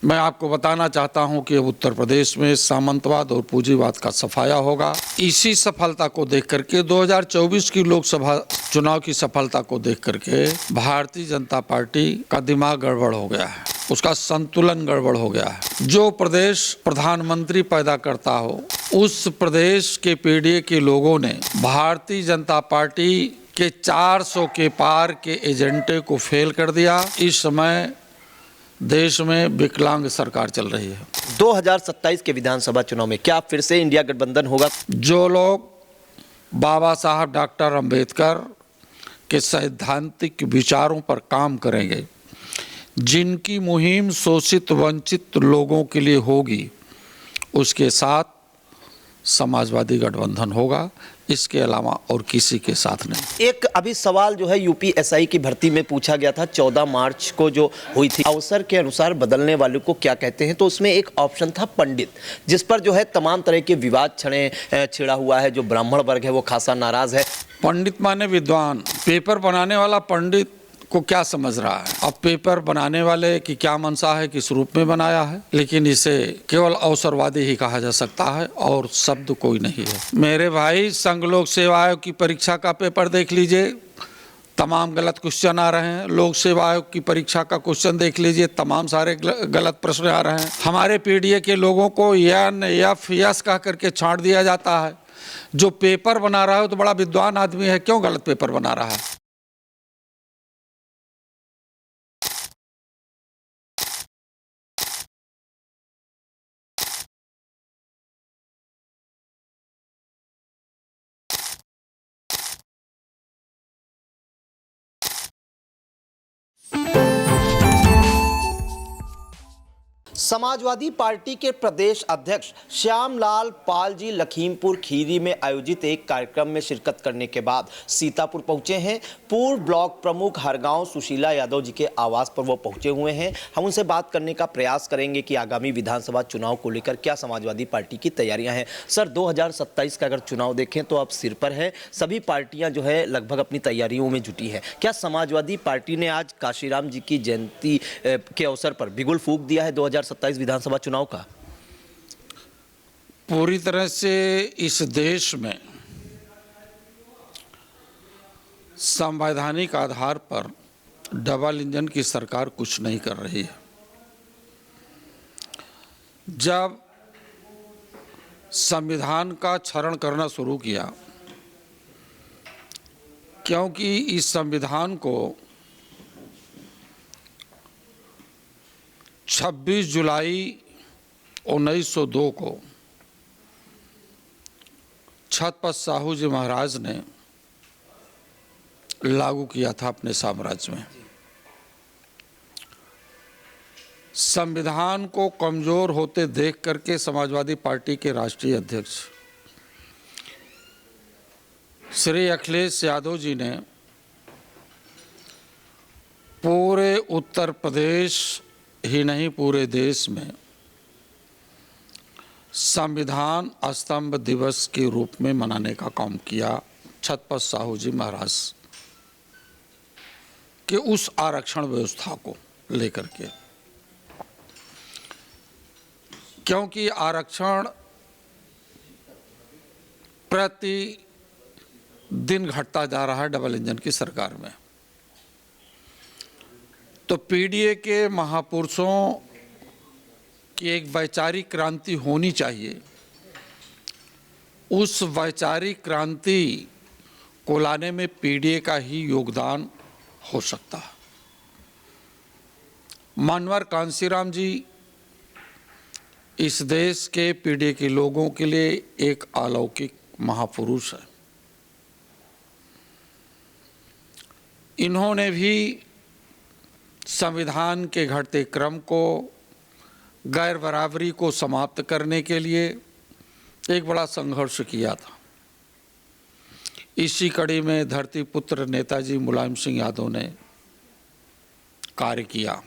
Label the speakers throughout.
Speaker 1: मैं आपको बताना चाहता हूं कि अब उत्तर प्रदेश में सामंतवाद और पूंजीवाद का सफाया होगा। इसी सफलता को देख करके 2024 की लोकसभा चुनाव की सफलता को देख करके भारतीय जनता पार्टी का दिमाग गड़बड़ हो गया है, उसका संतुलन गड़बड़ हो गया है। जो प्रदेश प्रधानमंत्री पैदा करता हो उस प्रदेश के पीडीए के लोगों ने भारतीय जनता पार्टी के 400 के पार के एजेंडे को फेल कर दिया। इस समय देश में विकलांग सरकार चल रही है।
Speaker 2: 2027 के विधानसभा चुनाव में क्या फिर से इंडिया गठबंधन होगा?
Speaker 1: जो लोग बाबा साहब डॉक्टर अंबेडकर के सैद्धांतिक विचारों पर काम करेंगे, जिनकी मुहिम शोषित वंचित लोगों के लिए होगी, उसके साथ समाजवादी गठबंधन होगा, इसके अलावा और किसी के साथ नहीं।
Speaker 2: एक अभी सवाल जो है यूपीएसआई की भर्ती में पूछा गया था, 14 मार्च को जो हुई थी, अवसर के अनुसार बदलने वालों को क्या कहते हैं? तो उसमें एक ऑप्शन था पंडित, जिस पर जो है तमाम तरह के विवाद छिड़ा हुआ है। जो ब्राह्मण वर्ग है वो खासा नाराज है।
Speaker 1: पंडित माने विद्वान, पेपर बनाने वाला पंडित को क्या समझ रहा है? अब पेपर बनाने वाले की क्या मंशा है, किस रूप में बनाया है, लेकिन इसे केवल अवसरवादी ही कहा जा सकता है और शब्द कोई नहीं है। मेरे भाई, संघ लोक सेवा आयोग की परीक्षा का पेपर देख लीजिए, तमाम गलत क्वेश्चन आ रहे हैं। लोक सेवा आयोग की परीक्षा का क्वेश्चन देख लीजिए, तमाम सारे गलत प्रश्न आ रहे हैं। हमारे पीडीए के लोगों को यस कह करके छांट दिया जाता है। जो पेपर बना रहा है तो बड़ा विद्वान आदमी है, क्यों गलत पेपर बना रहा है?
Speaker 2: समाजवादी पार्टी के प्रदेश अध्यक्ष श्यामलाल पाल जी लखीमपुर खीरी में आयोजित एक कार्यक्रम में शिरकत करने के बाद सीतापुर पहुंचे हैं। पूर्व ब्लॉक प्रमुख हरगांव सुशीला यादव जी के आवास पर वो पहुंचे हुए हैं। हम उनसे बात करने का प्रयास करेंगे कि आगामी विधानसभा चुनाव को लेकर क्या समाजवादी पार्टी की तैयारियां हैं। सर, 2027 का अगर चुनाव देखें तो आप सिर पर है, सभी पार्टियां जो है लगभग अपनी तैयारियों में जुटी है। क्या समाजवादी पार्टी ने आज काशीराम जी की जयंती के अवसर पर बिगुल फूंक दिया है 2027 विधानसभा चुनाव का?
Speaker 1: पूरी तरह से इस देश में संवैधानिक आधार पर डबल इंजन की सरकार कुछ नहीं कर रही है। जब संविधान का क्षरण करना शुरू किया, क्योंकि इस संविधान को 26 जुलाई 1902 को छत्रपति साहू जी महाराज ने लागू किया था अपने साम्राज्य में। संविधान को कमजोर होते देख करके समाजवादी पार्टी के राष्ट्रीय अध्यक्ष श्री अखिलेश यादव जी ने पूरे उत्तर प्रदेश ही नहीं पूरे देश में संविधान स्तंभ दिवस के रूप में मनाने का काम किया, छत्रपति साहू जी महाराज के उस आरक्षण व्यवस्था को लेकर के। क्योंकि आरक्षण प्रति दिन घटता जा रहा है डबल इंजन की सरकार में, तो पीडीए के महापुरुषों की एक वैचारिक क्रांति होनी चाहिए। उस वैचारिक क्रांति को लाने में पीडीए का ही योगदान हो सकता है। मानवर कांशीराम जी इस देश के पीडीए के लोगों के लिए एक अलौकिक महापुरुष है। इन्होंने भी संविधान के घटते क्रम को, गैर बराबरी को समाप्त करने के लिए एक बड़ा संघर्ष किया था। इसी कड़ी में धरती पुत्र नेताजी मुलायम सिंह यादव ने कार्य किया।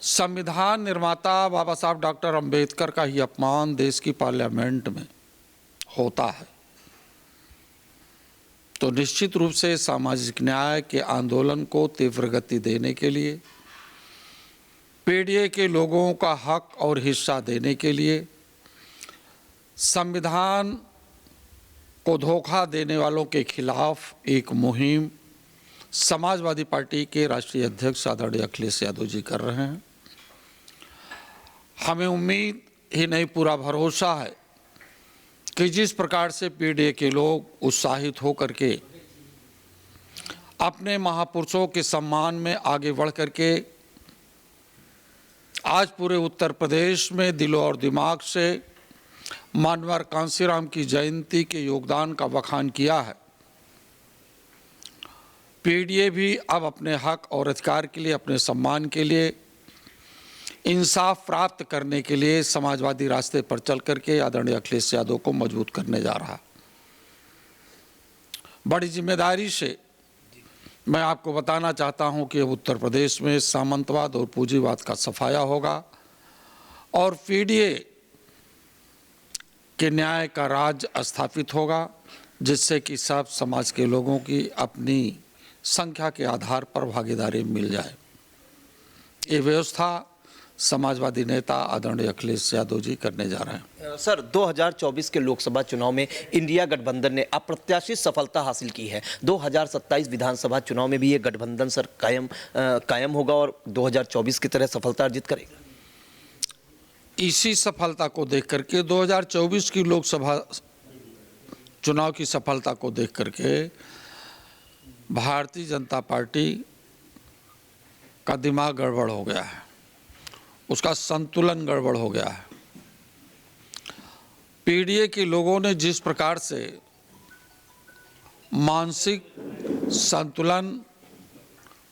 Speaker 1: संविधान निर्माता बाबा साहब डॉक्टर अंबेडकर का ही अपमान देश की पार्लियामेंट में होता है, तो निश्चित रूप से सामाजिक न्याय के आंदोलन को तीव्र गति देने के लिए पीडीए के लोगों का हक और हिस्सा देने के लिए संविधान को धोखा देने वालों के खिलाफ एक मुहिम समाजवादी पार्टी के राष्ट्रीय अध्यक्ष आदरणीय अखिलेश यादव जी कर रहे हैं। हमें उम्मीद ही नहीं, पूरा भरोसा है कि जिस प्रकार से पीडीए के लोग उत्साहित होकर के अपने महापुरुषों के सम्मान में आगे बढ़ करके आज पूरे उत्तर प्रदेश में दिलो और दिमाग से मानवर कांसीराम की जयंती के योगदान का बखान किया है। पीडीए भी अब अपने हक और अधिकार के लिए, अपने सम्मान के लिए, इंसाफ प्राप्त करने के लिए समाजवादी रास्ते पर चल करके आदरणीय अखिलेश यादव को मजबूत करने जा रहा। बड़ी जिम्मेदारी से मैं आपको बताना चाहता हूं कि उत्तर प्रदेश में सामंतवाद और पूंजीवाद का सफाया होगा और पीडीए के न्याय का राज स्थापित होगा, जिससे कि सब समाज के लोगों की अपनी संख्या के आधार पर भागीदारी मिल जाए। ये व्यवस्था समाजवादी नेता आदरणीय अखिलेश यादव जी करने जा रहे हैं।
Speaker 2: सर, 2024 के लोकसभा चुनाव में इंडिया गठबंधन ने अप्रत्याशित सफलता हासिल की है। 2027 विधानसभा चुनाव में भी ये गठबंधन सर कायम होगा और 2024 की तरह सफलता अर्जित करेगा।
Speaker 1: इसी सफलता को देख करके 2024 की लोकसभा चुनाव की सफलता को देख करके भारतीय जनता पार्टी का दिमाग गड़बड़ हो गया है, उसका संतुलन गड़बड़ हो गया है। पीडीए के लोगों ने जिस प्रकार से मानसिक संतुलन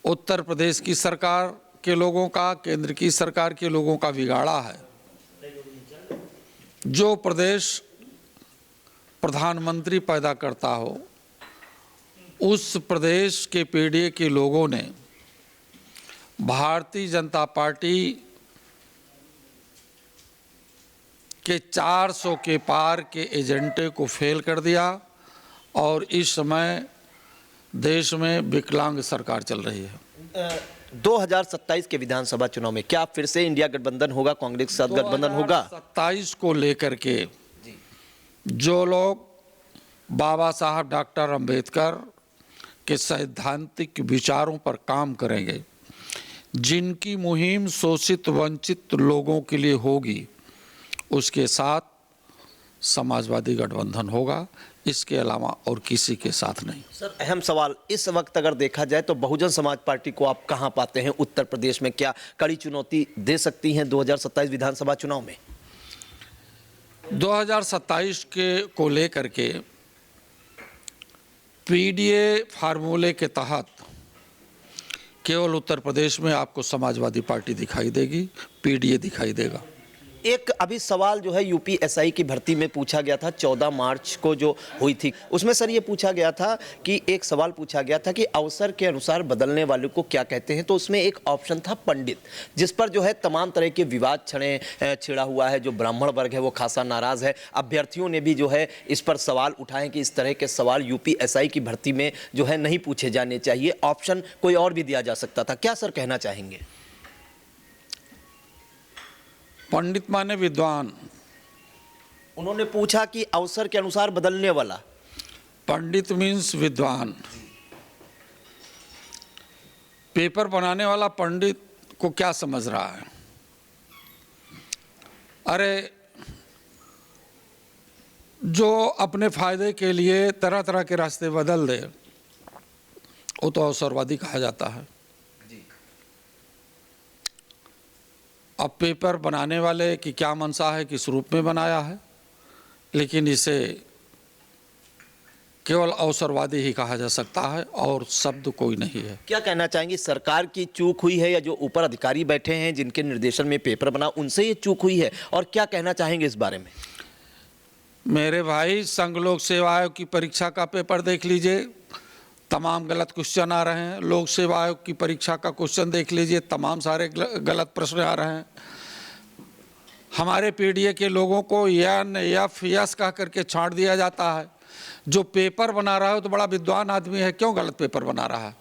Speaker 1: उत्तर प्रदेश की सरकार के लोगों का, केंद्र की सरकार के लोगों का बिगाड़ा है, जो प्रदेश प्रधानमंत्री पैदा करता हो उस प्रदेश के पीडीए के लोगों ने भारतीय जनता पार्टी के 400 के पार के एजेंडे को फेल कर दिया और इस समय देश में विकलांग सरकार चल रही है।
Speaker 2: 2027 के विधानसभा चुनाव में क्या फिर से इंडिया गठबंधन होगा, कांग्रेस के साथ गठबंधन होगा?
Speaker 1: 2027 को लेकर के जो लोग बाबा साहब डॉक्टर अंबेडकर के सैद्धांतिक विचारों पर काम करेंगे, जिनकी मुहिम शोषित वंचित लोगों के लिए होगी, उसके साथ समाजवादी गठबंधन होगा, इसके अलावा और किसी के साथ नहीं।
Speaker 2: सर, अहम सवाल इस वक्त अगर देखा जाए तो बहुजन समाज पार्टी को आप कहां पाते हैं उत्तर प्रदेश में? क्या कड़ी चुनौती दे सकती हैं 2027 विधानसभा चुनाव में?
Speaker 1: 2027 के को लेकर के पीडीए फार्मूले के तहत केवल उत्तर प्रदेश में आपको समाजवादी पार्टी दिखाई देगी, पीडीए दिखाई देगा।
Speaker 2: एक अभी सवाल जो है यूपीएसआई की भर्ती में पूछा गया था, 14 मार्च को जो हुई थी, उसमें सर ये पूछा गया था कि एक सवाल पूछा गया था कि अवसर के अनुसार बदलने वालों को क्या कहते हैं, तो उसमें एक ऑप्शन था पंडित, जिस पर जो है तमाम तरह के विवाद छिड़ा हुआ है। जो ब्राह्मण वर्ग है वो खासा नाराज है। अभ्यर्थियों ने भी जो है इस पर सवाल उठाए कि इस तरह के सवाल यूपीएसआई की भर्ती में जो है नहीं पूछे जाने चाहिए, ऑप्शन कोई और भी दिया जा सकता था। क्या सर कहना चाहेंगे?
Speaker 1: पंडित माने विद्वान,
Speaker 2: उन्होंने पूछा कि अवसर के अनुसार बदलने वाला।
Speaker 1: पंडित मीन्स विद्वान। पेपर बनाने वाला पंडित को क्या समझ रहा है? अरे, जो अपने फायदे के लिए तरह तरह के रास्ते बदल दे, वो तो अवसरवादी कहा जाता है। अब पेपर बनाने वाले की क्या मंशा है, किस रूप में बनाया है, लेकिन इसे केवल अवसरवादी ही कहा जा सकता है और शब्द कोई नहीं है।
Speaker 2: क्या कहना चाहेंगे, सरकार की चूक हुई है या जो ऊपर अधिकारी बैठे हैं जिनके निर्देशन में पेपर बना, उनसे ये चूक हुई है? और क्या कहना चाहेंगे इस बारे में?
Speaker 1: मेरे भाई, संघ लोक सेवा आयोग की परीक्षा का पेपर देख लीजिए, तमाम गलत क्वेश्चन आ रहे हैं। लोक सेवा आयोग की परीक्षा का क्वेश्चन देख लीजिए, तमाम सारे गलत प्रश्न आ रहे हैं। हमारे पीडीए के लोगों को एन एफ यस कह करके छांट दिया जाता है। जो पेपर बना रहा है तो बड़ा विद्वान आदमी है, क्यों गलत पेपर बना रहा है?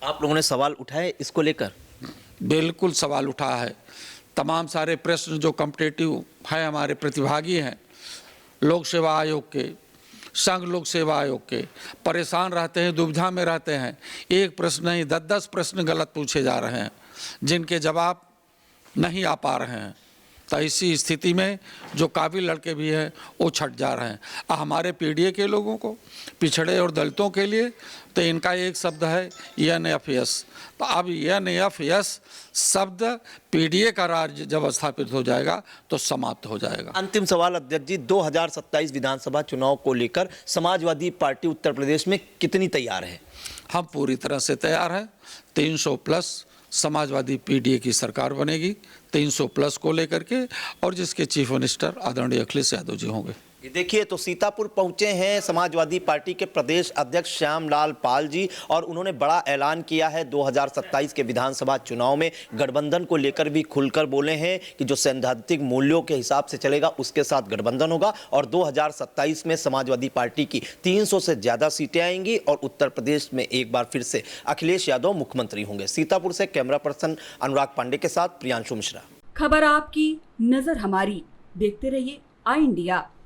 Speaker 2: आप लोगों ने सवाल उठाए इसको लेकर?
Speaker 1: बिल्कुल सवाल उठा है। तमाम सारे प्रश्न जो कॉम्पिटिटिव है, हमारे प्रतिभागी हैं लोक सेवा आयोग के, संघ लोक सेवा आयोग के, परेशान रहते हैं, दुविधा में रहते हैं। एक प्रश्न नहीं 10-10 प्रश्न गलत पूछे जा रहे हैं जिनके जवाब नहीं आ पा रहे हैं। तो इसी स्थिति में जो काबिल लड़के भी हैं वो छट जा रहे हैं। हमारे पीडीए के लोगों को, पिछड़े और दलितों के लिए तो इनका एक शब्द है NFS। तो अब NFS शब्द पीडीए का राज्य जब स्थापित हो जाएगा तो समाप्त हो जाएगा।
Speaker 2: अंतिम सवाल अध्यक्ष जी, 2027 विधानसभा चुनाव को लेकर समाजवादी पार्टी उत्तर प्रदेश में कितनी तैयार है?
Speaker 1: हम पूरी तरह से तैयार हैं। 300 प्लस समाजवादी पीडीए की सरकार बनेगी, 300 प्लस को लेकर के, और जिसके चीफ मिनिस्टर आदरणीय अखिलेश यादव जी होंगे।
Speaker 2: देखिए, तो सीतापुर पहुंचे हैं समाजवादी पार्टी के प्रदेश अध्यक्ष श्यामलाल पाल जी, और उन्होंने बड़ा ऐलान किया है 2027 के विधानसभा चुनाव में गठबंधन को लेकर भी खुलकर बोले हैं कि जो सैद्धांतिक मूल्यों के हिसाब से चलेगा उसके साथ गठबंधन होगा, और 2027 में समाजवादी पार्टी की 300 से ज्यादा सीटें आएंगी और उत्तर प्रदेश में एक बार फिर से अखिलेश यादव मुख्यमंत्री होंगे। सीतापुर से कैमरा पर्सन अनुराग पांडे के साथ प्रियांशु मिश्रा।
Speaker 3: खबर आपकी, नजर हमारी, देखते रहिए आई इंडिया।